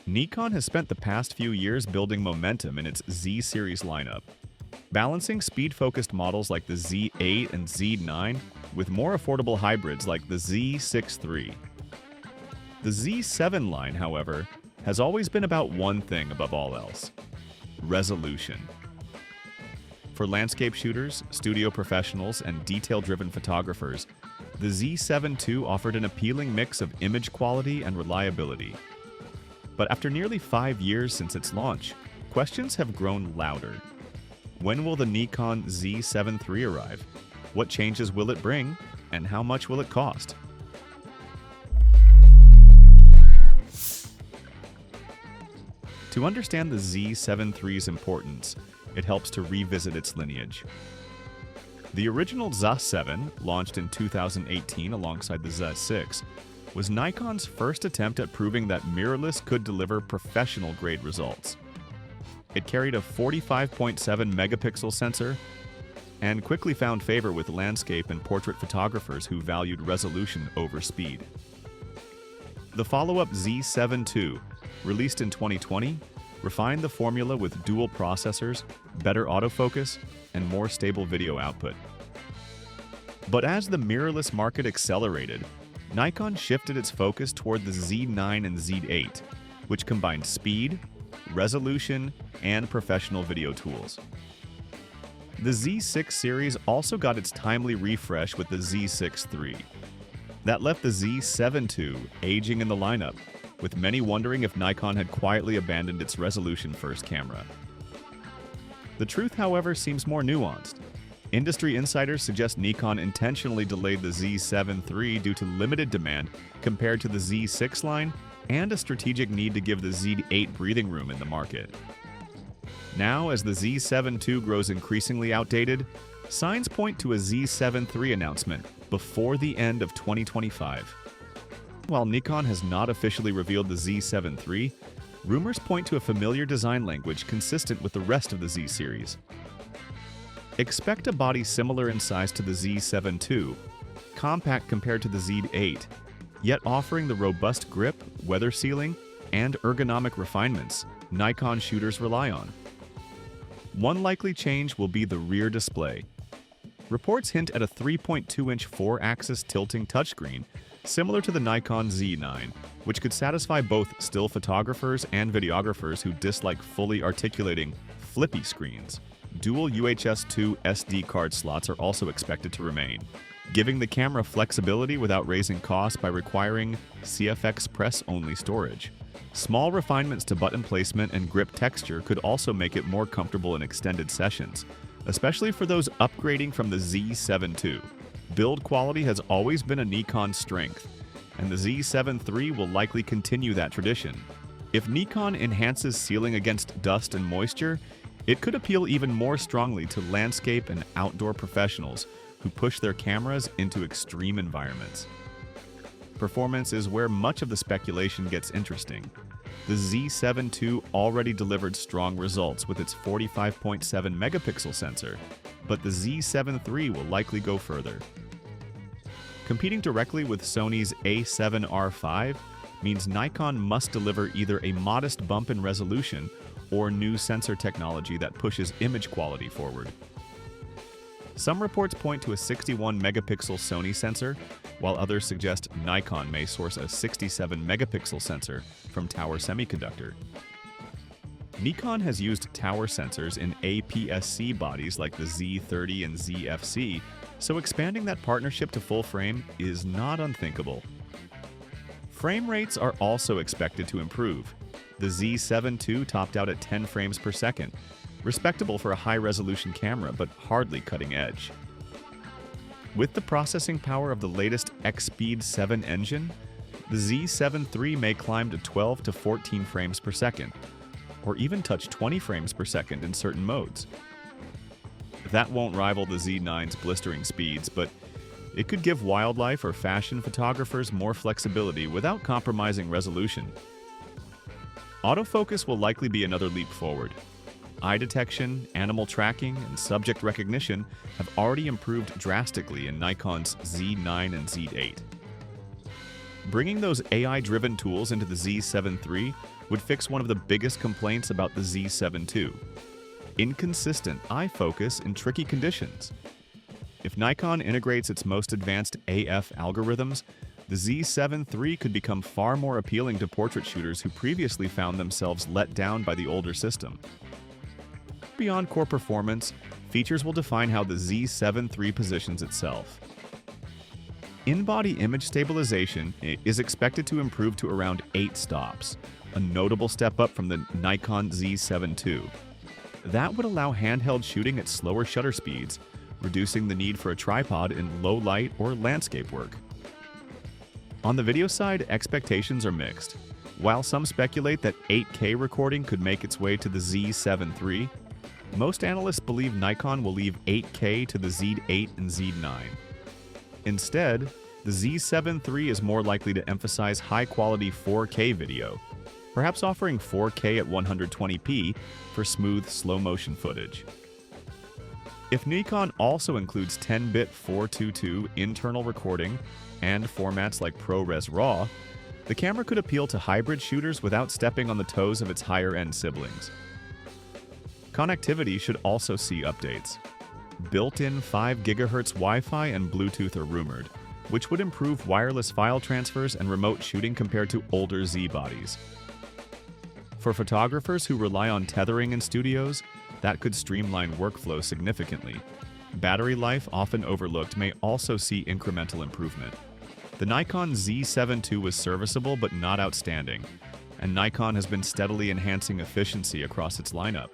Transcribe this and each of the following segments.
Nikon has spent the past few years building momentum in its Z series lineup, balancing speed-focused models like the Z8 and Z9 with more affordable hybrids like the Z6 III. The Z7 line, however, has always been about one thing above all else: resolution. For landscape shooters, studio professionals, and detail-driven photographers, the Z7 II offered an appealing mix of image quality and reliability. But after nearly 5 years since its launch, questions have grown louder. When will the Nikon Z7 III arrive? What changes will it bring? And how much will it cost? To understand the Z7 III's importance, it helps to revisit its lineage. The original Z7, launched in 2018 alongside the Z6, was Nikon's first attempt at proving that mirrorless could deliver professional-grade results. It carried a 45.7 megapixel sensor and quickly found favor with landscape and portrait photographers who valued resolution over speed. The follow-up Z7 II, released in 2020, refined the formula with dual processors, better autofocus, and more stable video output. But as the mirrorless market accelerated, Nikon shifted its focus toward the Z9 and Z8, which combined speed, resolution, and professional video tools. The Z6 series also got its timely refresh with the Z6 III. That left the Z7 II aging in the lineup, with many wondering if Nikon had quietly abandoned its resolution-first camera. The truth, however, seems more nuanced. Industry insiders suggest Nikon intentionally delayed the Z7 III due to limited demand compared to the Z6 line and a strategic need to give the Z8 breathing room in the market. Now, as the Z7 II grows increasingly outdated, signs point to a Z7 III announcement before the end of 2025. While Nikon has not officially revealed the Z7 III, rumors point to a familiar design language consistent with the rest of the Z series. Expect a body similar in size to the Z7 II, compact compared to the Z8, yet offering the robust grip, weather sealing, and ergonomic refinements Nikon shooters rely on. One likely change will be the rear display. Reports hint at a 3.2-inch 4-axis tilting touchscreen, similar to the Nikon Z9, which could satisfy both still photographers and videographers who dislike fully articulating, flippy screens. Dual UHS 2 SD card slots are also expected to remain, giving the camera flexibility without raising costs by requiring CFX press-only storage. Small refinements to button placement and grip texture could also make it more comfortable in extended sessions, especially for those upgrading from the Z7 II. Build quality has always been a Nikon strength, and the Z7 III will likely continue that tradition. If Nikon enhances sealing against dust and moisture, it could appeal even more strongly to landscape and outdoor professionals who push their cameras into extreme environments. Performance is where much of the speculation gets interesting. The Z7 II already delivered strong results with its 45.7 megapixel sensor, but the Z7 III will likely go further. Competing directly with Sony's A7R5 means Nikon must deliver either a modest bump in resolution or new sensor technology that pushes image quality forward. Some reports point to a 61-megapixel Sony sensor, while others suggest Nikon may source a 67-megapixel sensor from Tower Semiconductor. Nikon has used Tower sensors in APS-C bodies like the Z30 and ZFC, so expanding that partnership to full frame is not unthinkable. Frame rates are also expected to improve. The Z7 II topped out at 10 frames per second, respectable for a high-resolution camera, but hardly cutting edge. With the processing power of the latest X-Speed 7 engine, the Z7 III may climb to 12 to 14 frames per second, or even touch 20 frames per second in certain modes. That won't rival the Z9's blistering speeds, but it could give wildlife or fashion photographers more flexibility without compromising resolution. Autofocus will likely be another leap forward. Eye detection, animal tracking, and subject recognition have already improved drastically in Nikon's Z9 and Z8. Bringing those AI-driven tools into the Z7 III would fix one of the biggest complaints about the Z7 II: inconsistent eye focus in tricky conditions. If Nikon integrates its most advanced AF algorithms, the Z7 III could become far more appealing to portrait shooters who previously found themselves let down by the older system. Beyond core performance, features will define how the Z7 III positions itself. In-body image stabilization is expected to improve to around 8 stops, a notable step up from the Nikon Z7 II. That would allow handheld shooting at slower shutter speeds, reducing the need for a tripod in low light or landscape work. On the video side, expectations are mixed. While some speculate that 8K recording could make its way to the Z7 III, most analysts believe Nikon will leave 8K to the Z8 and Z9. Instead, the Z7 III is more likely to emphasize high-quality 4K video, perhaps offering 4K at 120p for smooth, slow-motion footage. If Nikon also includes 10-bit 422 internal recording and formats like ProRes RAW, the camera could appeal to hybrid shooters without stepping on the toes of its higher-end siblings. Connectivity should also see updates. Built-in 5 GHz Wi-Fi and Bluetooth are rumored, which would improve wireless file transfers and remote shooting compared to older Z bodies. For photographers who rely on tethering in studios, that could streamline workflow significantly. Battery life, often overlooked, may also see incremental improvement. The Nikon Z7 II was serviceable but not outstanding, and Nikon has been steadily enhancing efficiency across its lineup.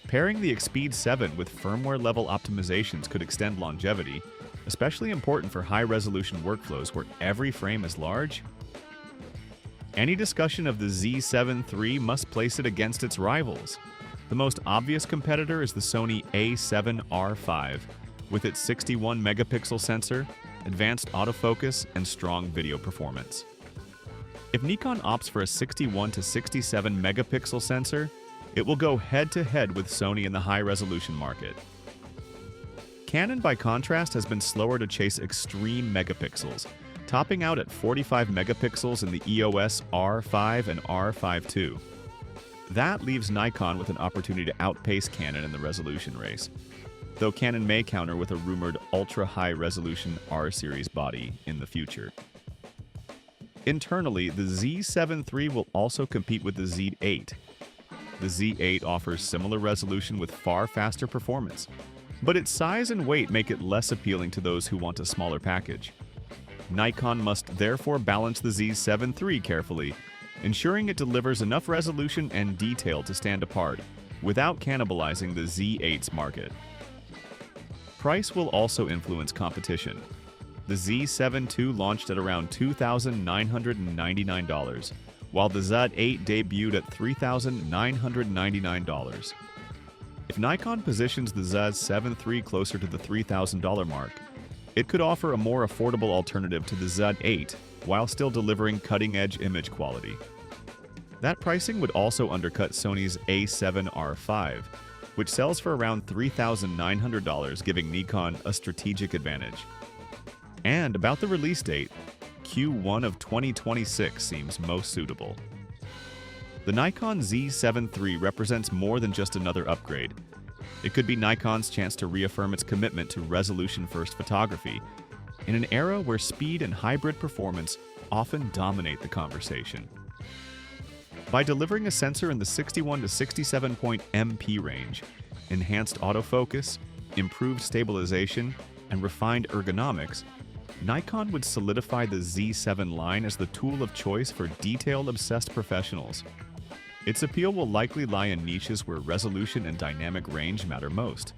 Pairing the Expeed 7 with firmware-level optimizations could extend longevity, especially important for high-resolution workflows where every frame is large. Any discussion of the Z7 III must place it against its rivals. The most obvious competitor is the Sony A7R V, with its 61-megapixel sensor, advanced autofocus, and strong video performance. If Nikon opts for a 61 to 67 megapixel sensor, it will go head-to-head with Sony in the high-resolution market. Canon, by contrast, has been slower to chase extreme megapixels, topping out at 45 megapixels in the EOS R5 and R5 II. That leaves Nikon with an opportunity to outpace Canon in the resolution race, though Canon may counter with a rumored ultra-high-resolution R-series body in the future. Internally, the Z7 III will also compete with the Z8. The Z8 offers similar resolution with far faster performance, but its size and weight make it less appealing to those who want a smaller package. Nikon must therefore balance the Z7 III carefully, ensuring it delivers enough resolution and detail to stand apart, without cannibalizing the Z8's market. Price will also influence competition. The Z7 II launched at around $2,999, while the Z8 debuted at $3,999. If Nikon positions the Z7 III closer to the $3,000 mark, it could offer a more affordable alternative to the Z8 while still delivering cutting-edge image quality. That pricing would also undercut Sony's A7R V, which sells for around $3,900, giving Nikon a strategic advantage. And about the release date, Q1 of 2026 seems most suitable. The Nikon Z7 III represents more than just another upgrade. It could be Nikon's chance to reaffirm its commitment to resolution-first photography in an era where speed and hybrid performance often dominate the conversation. By delivering a sensor in the 61 to 67 MP range, enhanced autofocus, improved stabilization, and refined ergonomics, Nikon would solidify the Z7 line as the tool of choice for detail-obsessed professionals. Its appeal will likely lie in niches where resolution and dynamic range matter most: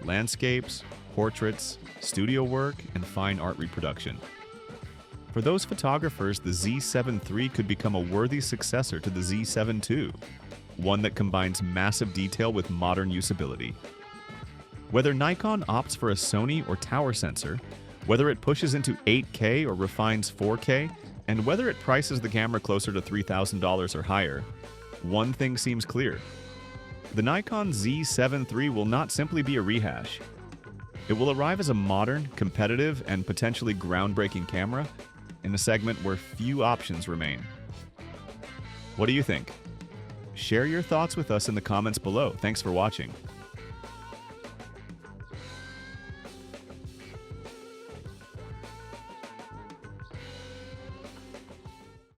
landscapes, portraits, studio work, and fine art reproduction. For those photographers, the Z7 III could become a worthy successor to the Z7 II, one that combines massive detail with modern usability. Whether Nikon opts for a Sony or tower sensor, whether it pushes into 8K or refines 4K, and whether it prices the camera closer to $3,000 or higher, one thing seems clear. The Nikon Z7 III will not simply be a rehash. It will arrive as a modern, competitive, and potentially groundbreaking camera in a segment where few options remain. What do you think? Share your thoughts with us in the comments below. Thanks for watching.